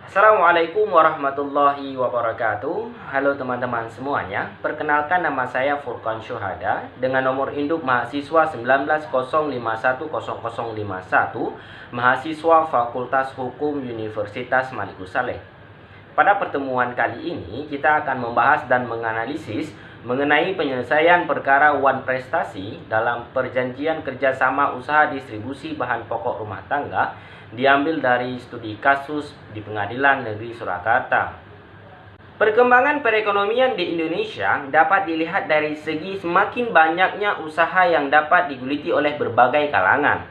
Assalamualaikum warahmatullahi wabarakatuh. Halo teman-teman semuanya. Perkenalkan, nama saya Furqan Syuhada dengan nomor induk mahasiswa 1905100051, mahasiswa Fakultas Hukum Universitas Maliku Saleh. Pada pertemuan kali ini kita akan membahas dan menganalisis mengenai penyelesaian perkara wan prestasi dalam perjanjian kerjasama usaha distribusi bahan pokok rumah tangga diambil dari studi kasus di Pengadilan Negeri Surakarta. Perkembangan perekonomian di Indonesia dapat dilihat dari segi semakin banyaknya usaha yang dapat diguliti oleh berbagai kalangan.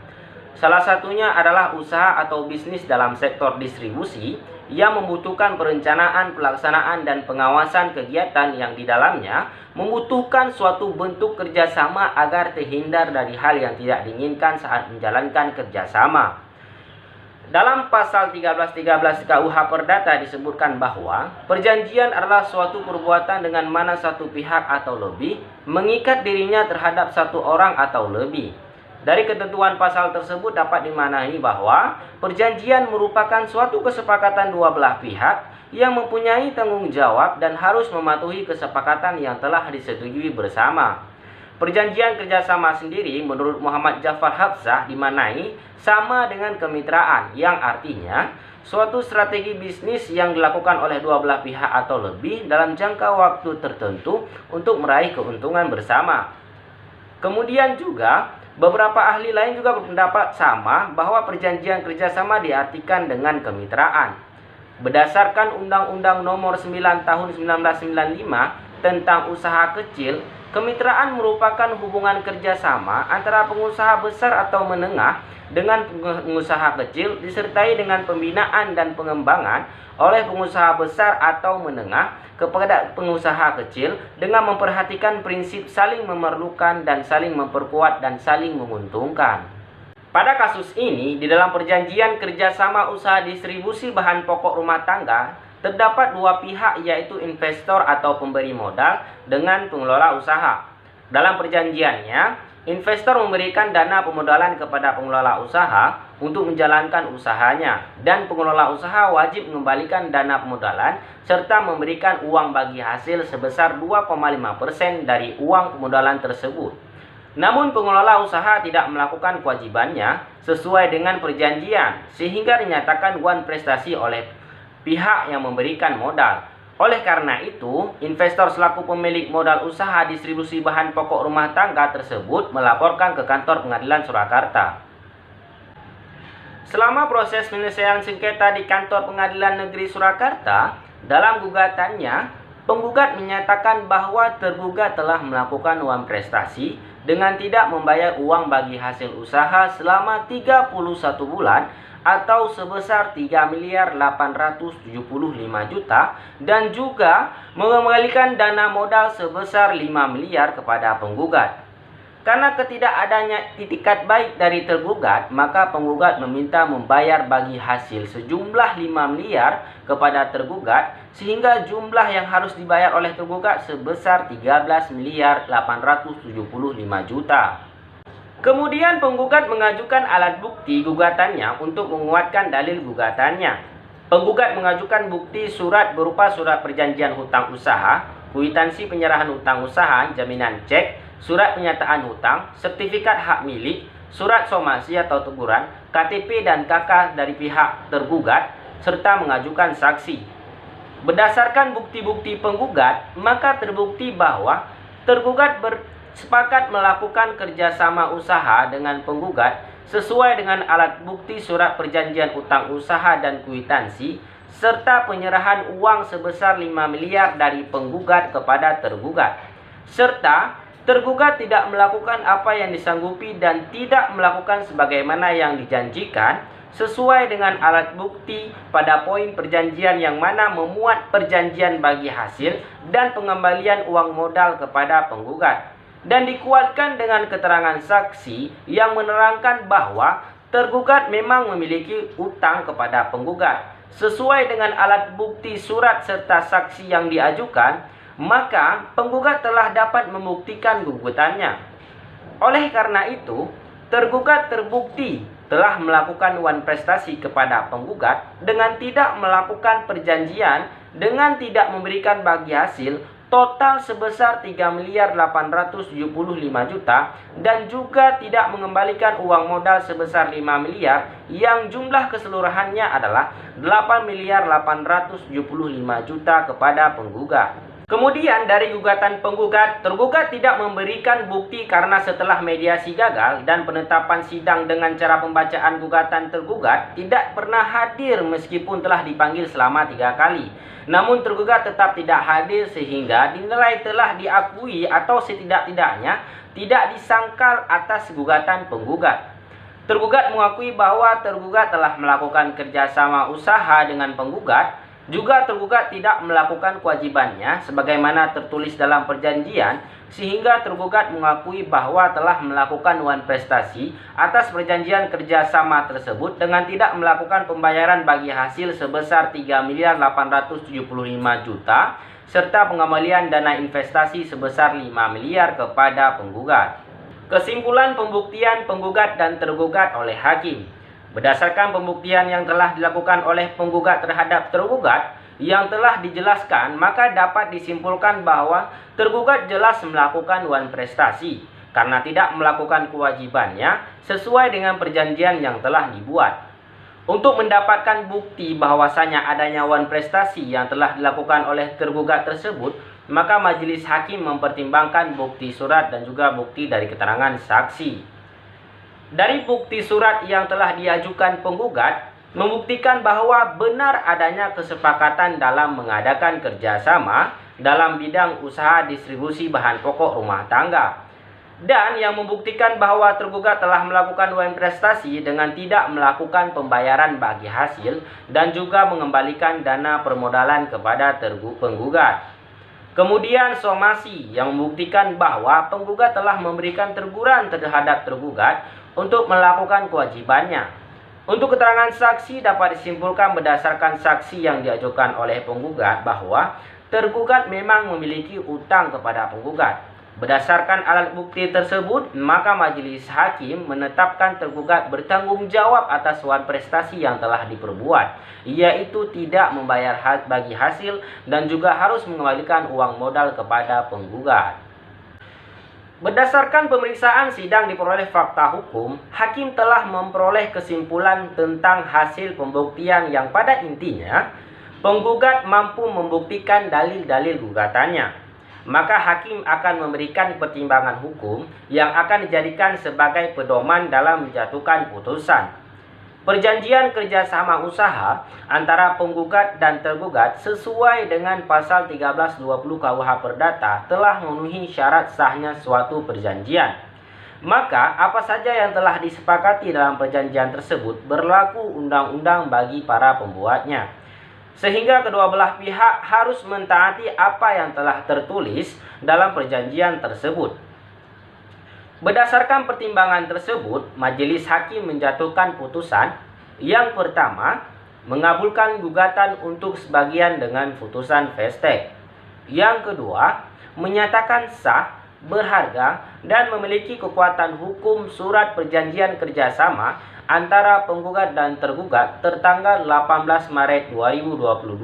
Salah satunya adalah usaha atau bisnis dalam sektor distribusi yang membutuhkan perencanaan, pelaksanaan, dan pengawasan kegiatan yang di dalamnya membutuhkan suatu bentuk kerjasama agar terhindar dari hal yang tidak diinginkan saat menjalankan kerjasama. Dalam pasal 1313 KUH Perdata disebutkan bahwa perjanjian adalah suatu perbuatan dengan mana satu pihak atau lebih mengikat dirinya terhadap satu orang atau lebih. Dari ketentuan pasal tersebut dapat dimaknai bahwa perjanjian merupakan suatu kesepakatan dua belah pihak yang mempunyai tanggung jawab dan harus mematuhi kesepakatan yang telah disetujui bersama. Perjanjian kerjasama sendiri menurut Muhammad Jafar Hafsah dimaknai sama dengan kemitraan, yang artinya suatu strategi bisnis yang dilakukan oleh dua belah pihak atau lebih dalam jangka waktu tertentu untuk meraih keuntungan bersama. Kemudian juga beberapa ahli lain juga berpendapat sama bahwa perjanjian kerjasama diartikan dengan kemitraan. Berdasarkan Undang-Undang Nomor 9 Tahun 1995 tentang usaha kecil, kemitraan merupakan hubungan kerjasama antara pengusaha besar atau menengah dengan pengusaha kecil disertai dengan pembinaan dan pengembangan oleh pengusaha besar atau menengah kepada pengusaha kecil dengan memperhatikan prinsip saling memerlukan dan saling memperkuat dan saling menguntungkan. Pada kasus ini, di dalam perjanjian kerjasama usaha distribusi bahan pokok rumah tangga, terdapat dua pihak, yaitu investor atau pemberi modal dengan pengelola usaha. Dalam perjanjiannya, investor memberikan dana pemodalan kepada pengelola usaha untuk menjalankan usahanya, dan pengelola usaha wajib mengembalikan dana pemodalan serta memberikan uang bagi hasil sebesar 2,5% dari uang pemodalan tersebut. Namun pengelola usaha tidak melakukan kewajibannya sesuai dengan perjanjian sehingga dinyatakan wan prestasi oleh pihak yang memberikan modal. Oleh karena itu, investor selaku pemilik modal usaha distribusi bahan pokok rumah tangga tersebut melaporkan ke kantor Pengadilan Surakarta. Selama proses penyelesaian sengketa di kantor Pengadilan Negeri Surakarta, dalam gugatannya, penggugat menyatakan bahwa tergugat telah melakukan wan prestasi dengan tidak membayar uang bagi hasil usaha selama 31 bulan atau sebesar 3.875.000.000 dan juga mengembalikan dana modal sebesar 5 miliar kepada penggugat. Karena ketidakadanya itikat baik dari tergugat, maka penggugat meminta membayar bagi hasil sejumlah 5 miliar kepada tergugat sehingga jumlah yang harus dibayar oleh tergugat sebesar 13.875.000.000. Kemudian penggugat mengajukan alat bukti gugatannya untuk menguatkan dalil gugatannya. Penggugat mengajukan bukti surat berupa surat perjanjian hutang usaha, kwitansi penyerahan hutang usaha, jaminan cek, surat penyataan hutang, sertifikat hak milik, surat somasi atau teguran, KTP dan KK dari pihak tergugat, serta mengajukan saksi. Berdasarkan bukti-bukti penggugat, maka terbukti bahwa tergugat bersepakat melakukan kerjasama usaha dengan penggugat sesuai dengan alat bukti surat perjanjian utang usaha dan kwitansi, serta penyerahan uang sebesar 5 miliar dari penggugat kepada tergugat, serta tergugat tidak melakukan apa yang disanggupi dan tidak melakukan sebagaimana yang dijanjikan sesuai dengan alat bukti pada poin perjanjian yang mana memuat perjanjian bagi hasil dan pengembalian uang modal kepada penggugat, dan dikuatkan dengan keterangan saksi yang menerangkan bahwa tergugat memang memiliki utang kepada penggugat sesuai dengan alat bukti surat serta saksi yang diajukan, maka penggugat telah dapat membuktikan gugatannya. Oleh karena itu, tergugat terbukti telah melakukan wan prestasi kepada penggugat dengan tidak melakukan perjanjian dengan tidak memberikan bagi hasil total sebesar 3.875.000.000 dan juga tidak mengembalikan uang modal sebesar 5 miliar yang jumlah keseluruhannya adalah 8.875.000.000 kepada penggugat. Kemudian dari gugatan penggugat, tergugat tidak memberikan bukti karena setelah mediasi gagal dan penetapan sidang dengan cara pembacaan gugatan tergugat tidak pernah hadir meskipun telah dipanggil selama 3 kali. Namun tergugat tetap tidak hadir sehingga dinilai telah diakui atau setidak-tidaknya tidak disangkal atas gugatan penggugat. Tergugat mengakui bahwa tergugat telah melakukan kerjasama usaha dengan penggugat. Juga tergugat tidak melakukan kewajibannya sebagaimana tertulis dalam perjanjian sehingga tergugat mengakui bahwa telah melakukan wan prestasi atas perjanjian kerjasama tersebut dengan tidak melakukan pembayaran bagi hasil sebesar 3.875.000.000 serta pengembalian dana investasi sebesar 5 miliar kepada penggugat. Kesimpulan pembuktian penggugat dan tergugat oleh hakim. Berdasarkan pembuktian yang telah dilakukan oleh penggugat terhadap tergugat yang telah dijelaskan, maka dapat disimpulkan bahwa tergugat jelas melakukan wan prestasi karena tidak melakukan kewajibannya sesuai dengan perjanjian yang telah dibuat. Untuk mendapatkan bukti bahwasanya adanya wan prestasi yang telah dilakukan oleh tergugat tersebut, maka majelis hakim mempertimbangkan bukti surat dan juga bukti dari keterangan saksi. Dari bukti surat yang telah diajukan penggugat, membuktikan bahwa benar adanya kesepakatan dalam mengadakan kerjasama dalam bidang usaha distribusi bahan pokok rumah tangga. Dan yang membuktikan bahwa tergugat telah melakukan wan prestasi dengan tidak melakukan pembayaran bagi hasil dan juga mengembalikan dana permodalan kepada penggugat. Kemudian somasi yang membuktikan bahwa penggugat telah memberikan teguran terhadap tergugat untuk melakukan kewajibannya. Untuk keterangan saksi dapat disimpulkan berdasarkan saksi yang diajukan oleh penggugat bahwa tergugat memang memiliki utang kepada penggugat. Berdasarkan alat bukti tersebut, maka majelis hakim menetapkan tergugat bertanggung jawab atas wan prestasi yang telah diperbuat, yaitu tidak membayar bagi hasil dan juga harus mengembalikan uang modal kepada penggugat. Berdasarkan pemeriksaan sidang diperoleh fakta hukum, hakim telah memperoleh kesimpulan tentang hasil pembuktian yang pada intinya penggugat mampu membuktikan dalil-dalil gugatannya. Maka hakim akan memberikan pertimbangan hukum yang akan dijadikan sebagai pedoman dalam menjatuhkan putusan. Perjanjian kerjasama usaha antara penggugat dan tergugat sesuai dengan pasal 1320 KUH Perdata telah memenuhi syarat sahnya suatu perjanjian. Maka apa saja yang telah disepakati dalam perjanjian tersebut berlaku undang-undang bagi para pembuatnya. Sehingga kedua belah pihak harus mentaati apa yang telah tertulis dalam perjanjian tersebut. Berdasarkan pertimbangan tersebut, majelis hakim menjatuhkan putusan yang pertama, mengabulkan gugatan untuk sebagian dengan putusan fast-track. Yang kedua, menyatakan sah, berharga, dan memiliki kekuatan hukum surat perjanjian kerjasama antara penggugat dan tergugat tertanggal 18 Maret 2022.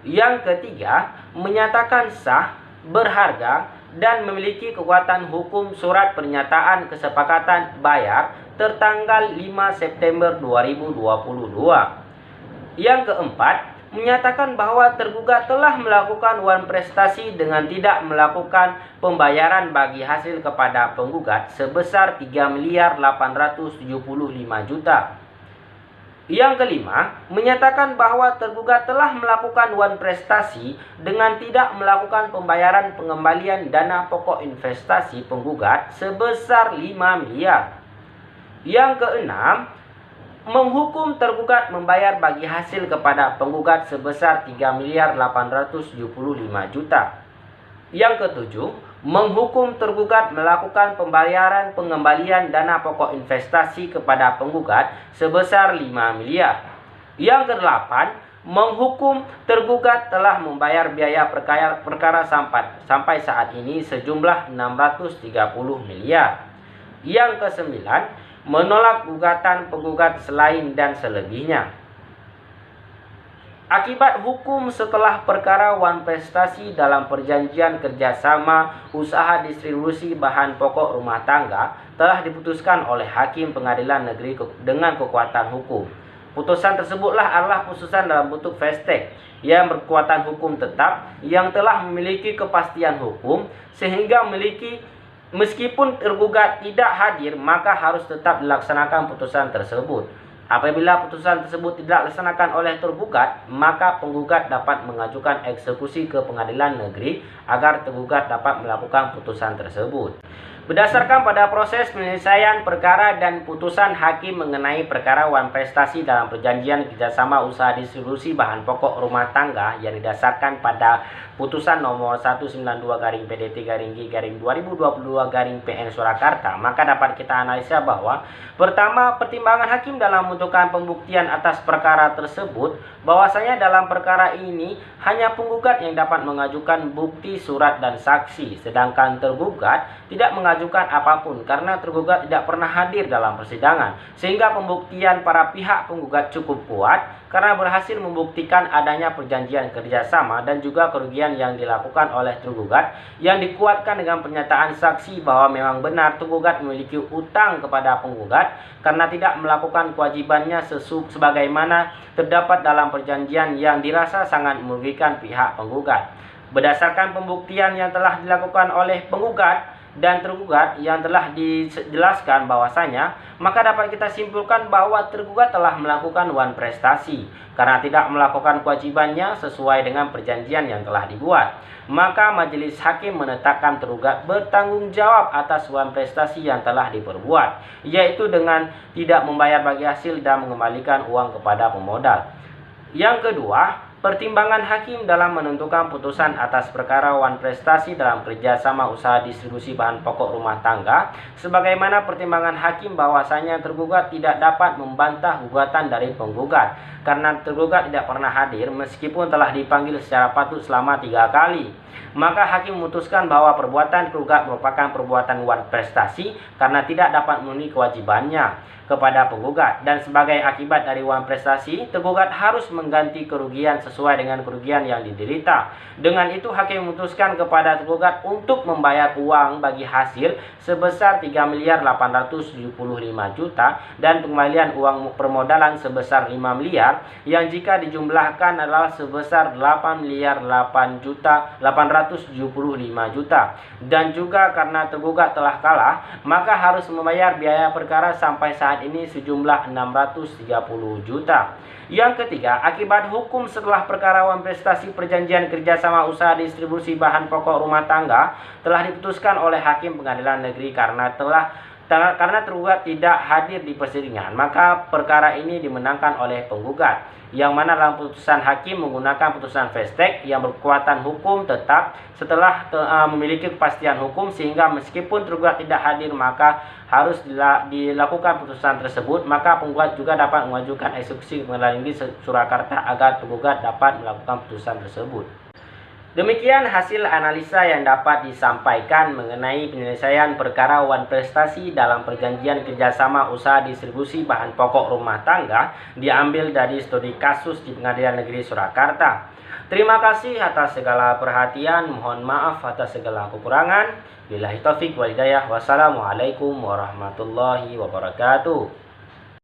Yang ketiga, menyatakan sah, berharga, dan memiliki kekuatan hukum surat pernyataan kesepakatan bayar tertanggal 5 September 2022. Yang keempat, menyatakan bahwa tergugat telah melakukan wan prestasi dengan tidak melakukan pembayaran bagi hasil kepada penggugat sebesar 3.875.000.000. Yang kelima, menyatakan bahwa tergugat telah melakukan wan prestasi dengan tidak melakukan pembayaran pengembalian dana pokok investasi penggugat sebesar 5 miliar. Yang keenam, menghukum tergugat membayar bagi hasil kepada penggugat sebesar 3.875.000.000. Yang ketujuh, menghukum tergugat melakukan pembayaran pengembalian dana pokok investasi kepada penggugat sebesar 5 miliar. Yang kedelapan, menghukum tergugat telah membayar biaya perkara sampai saat ini sejumlah 630 miliar. Yang kesembilan, menolak gugatan penggugat selain dan selebihnya. Akibat hukum setelah perkara wan prestasi dalam perjanjian kerjasama usaha distribusi bahan pokok rumah tangga telah diputuskan oleh Hakim Pengadilan Negeri dengan kekuatan hukum. Putusan tersebutlah adalah putusan dalam bentuk vestek yang berkekuatan hukum tetap yang telah memiliki kepastian hukum sehingga meskipun tergugat tidak hadir maka harus tetap dilaksanakan putusan tersebut. Apabila putusan tersebut tidak dilaksanakan oleh tergugat, maka penggugat dapat mengajukan eksekusi ke pengadilan negeri agar tergugat dapat melakukan putusan tersebut. Berdasarkan pada proses penyelesaian perkara dan putusan hakim mengenai perkara wan prestasi dalam perjanjian kerjasama usaha distribusi bahan pokok rumah tangga yang didasarkan pada putusan nomor 192-PDT-G-2022-PN Surakarta, maka dapat kita analisa bahwa pertama, pertimbangan hakim dalam menentukan pembuktian atas perkara tersebut bahwasanya dalam perkara ini hanya penggugat yang dapat mengajukan bukti surat dan saksi, sedangkan tergugat tidak mengajukan apapun karena tergugat tidak pernah hadir dalam persidangan, sehingga pembuktian para pihak penggugat cukup kuat karena berhasil membuktikan adanya perjanjian kerjasama dan juga kerugian yang dilakukan oleh tergugat yang dikuatkan dengan pernyataan saksi bahwa memang benar tergugat memiliki utang kepada penggugat karena tidak melakukan kewajibannya sebagaimana terdapat dalam perjanjian yang dirasa sangat merugikan pihak penggugat. Berdasarkan pembuktian yang telah dilakukan oleh penggugat dan tergugat yang telah dijelaskan bahwasanya, maka dapat kita simpulkan bahwa tergugat telah melakukan wan prestasi karena tidak melakukan kewajibannya sesuai dengan perjanjian yang telah dibuat. Maka majelis hakim menetapkan tergugat bertanggung jawab atas wan prestasi yang telah diperbuat, yaitu dengan tidak membayar bagi hasil dan mengembalikan uang kepada pemodal. Yang kedua, pertimbangan hakim dalam menentukan putusan atas perkara wan prestasi dalam kerjasama usaha distribusi bahan pokok rumah tangga, sebagaimana pertimbangan hakim bahwasanya tergugat tidak dapat membantah gugatan dari penggugat karena tergugat tidak pernah hadir meskipun telah dipanggil secara patut selama 3 kali. Maka hakim memutuskan bahwa perbuatan tergugat merupakan perbuatan wan prestasi karena tidak dapat memenuhi kewajibannya kepada penggugat, dan sebagai akibat dari wan prestasi, tergugat harus mengganti kerugian sesuai dengan kerugian yang diderita. Dengan itu hakim memutuskan kepada tergugat untuk membayar uang bagi hasil sebesar 3.875.000.000 dan pengembalian uang permodalan sebesar 5 miliar yang jika dijumlahkan adalah sebesar 8.875.000.000. Dan juga karena tergugat telah kalah, maka harus membayar biaya perkara sampai saat ini sejumlah 630 juta. Yang ketiga, akibat hukum setelah perkara wan prestasi perjanjian kerjasama usaha distribusi bahan pokok rumah tangga telah diputuskan oleh Hakim Pengadilan Negeri karena tergugat tidak hadir di persidangan, maka perkara ini dimenangkan oleh penggugat, yang mana dalam putusan hakim menggunakan putusan vestek yang berkekuatan hukum tetap setelah memiliki kepastian hukum, sehingga meskipun tergugat tidak hadir maka harus dilakukan putusan tersebut, maka penggugat juga dapat mengajukan eksekusi ke Pengadilan Negeri Surakarta agar penggugat dapat melakukan putusan tersebut. Demikian hasil analisa yang dapat disampaikan mengenai penyelesaian perkara wan prestasi dalam perjanjian kerjasama usaha distribusi bahan pokok rumah tangga diambil dari studi kasus di Pengadilan Negeri Surakarta. Terima kasih atas segala perhatian, mohon maaf atas segala kekurangan. Billahi taufik wal hidayah. Wassalamualaikum warahmatullahi wabarakatuh.